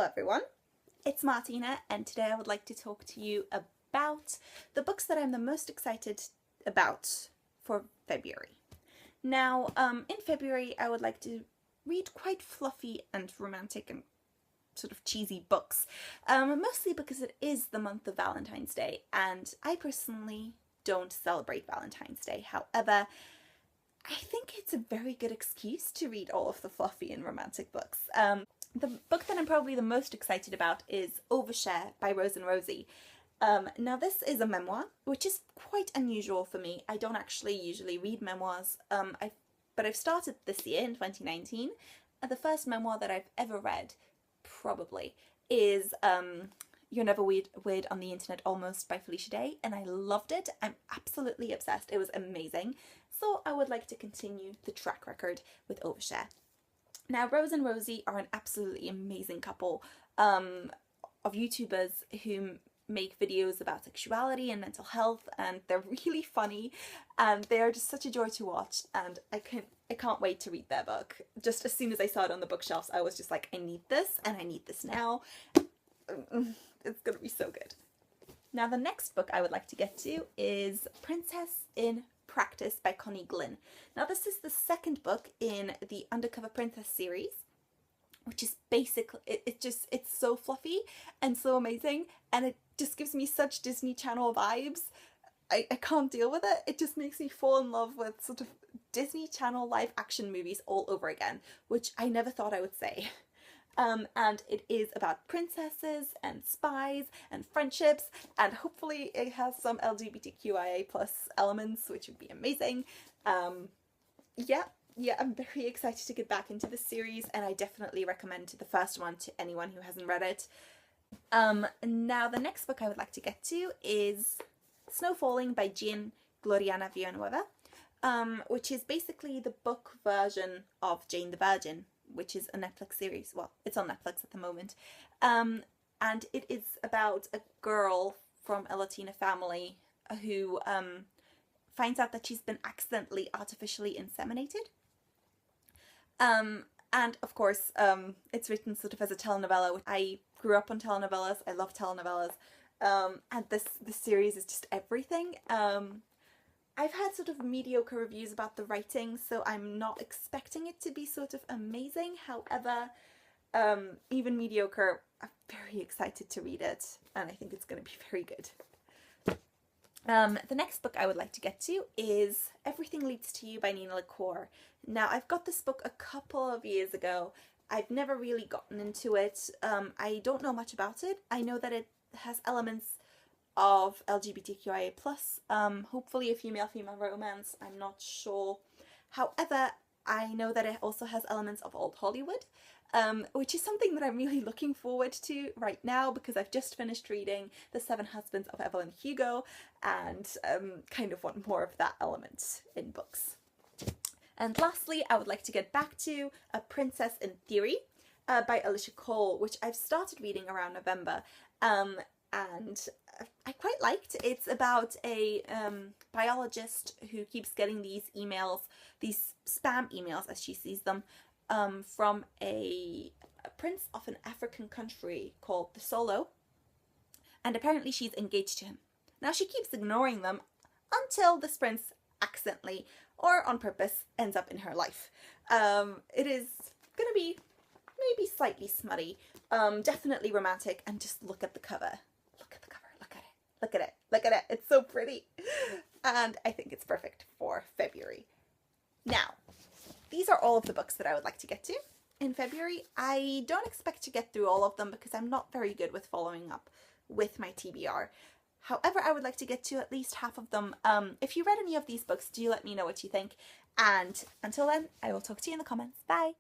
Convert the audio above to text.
Hello everyone, it's Martina, and today I would like to talk to you about the books that I'm the most excited about for February. Now, in February I would like to read quite fluffy and romantic and sort of cheesy books, mostly because it is the month of Valentine's Day, and I personally don't celebrate Valentine's Day. However, I think it's a very good excuse to read all of the fluffy and romantic books. The book that I'm probably the most excited about is Overshare by Rose and Rosie. Now this is a memoir, which is quite unusual for me. I don't actually usually read memoirs, but I've started this year in 2019. The first memoir that I've ever read, probably, is You're Never Weird on the Internet Almost by Felicia Day, and I loved it. I'm absolutely obsessed. It was amazing. So I would like to continue the track record with Overshare. Now, Rose and Rosie are an absolutely amazing couple of YouTubers who make videos about sexuality and mental health, and they're really funny, and they are just such a joy to watch, and I can't wait to read their book. Just as soon as I saw it on the bookshelves, I was just like, I need this, and I need this now. It's gonna be so good. Now, the next book I would like to get to is Princess in Practice by Connie Glynn. Now, this is the second book in the Undercover Princess series, which is basically, it's so fluffy and so amazing, and it just gives me such Disney Channel vibes. I can't deal with it. It just makes me fall in love with sort of Disney Channel live action movies all over again, which I never thought I would say. And it is about princesses and spies and friendships, and hopefully it has some LGBTQIA+ elements, which would be amazing. Yeah, I'm very excited to get back into this series, and I definitely recommend the first one to anyone who hasn't read it. Now the next book I would like to get to is Snow Falling by Jean Gloriana Villanueva, which is basically the book version of Jane the Virgin, which is a Netflix series. Well, it's on Netflix at the moment. And it is about a girl from a Latina family who finds out that she's been accidentally artificially inseminated. And of course, it's written sort of as a telenovela. I grew up on telenovelas. I love telenovelas. And this series is just everything. I've had sort of mediocre reviews about the writing, so I'm not expecting it to be sort of amazing. However, even mediocre, I'm very excited to read it, and I think it's going to be very good. The next book I would like to get to is Everything Leads to You by Nina LaCour. Now, I've got this book a couple of years ago. I've never really gotten into it. I don't know much about it. I know that it has elements of LGBTQIA+, hopefully a female-female romance, I'm not sure. However, I know that it also has elements of old Hollywood, which is something that I'm really looking forward to right now, because I've just finished reading The Seven Husbands of Evelyn Hugo, and kind of want more of that element in books. And lastly, I would like to get back to A Princess in Theory by Alicia Cole, which I've started reading around November, and I quite liked. It's about a biologist who keeps getting these emails, these spam emails as she sees them, from a prince of an African country called the Solo, and apparently she's engaged to him. Now, she keeps ignoring them until this prince accidentally or on purpose ends up in her life. It is gonna be maybe slightly smutty, definitely romantic, and just look at the cover. Look at it, it's so pretty. And I think it's perfect for February. Now, these are all of the books that I would like to get to in February. I don't expect to get through all of them because I'm not very good with following up with my TBR. However, I would like to get to at least half of them. If you read any of these books, do let me know what you think. And until then, I will talk to you in the comments. Bye!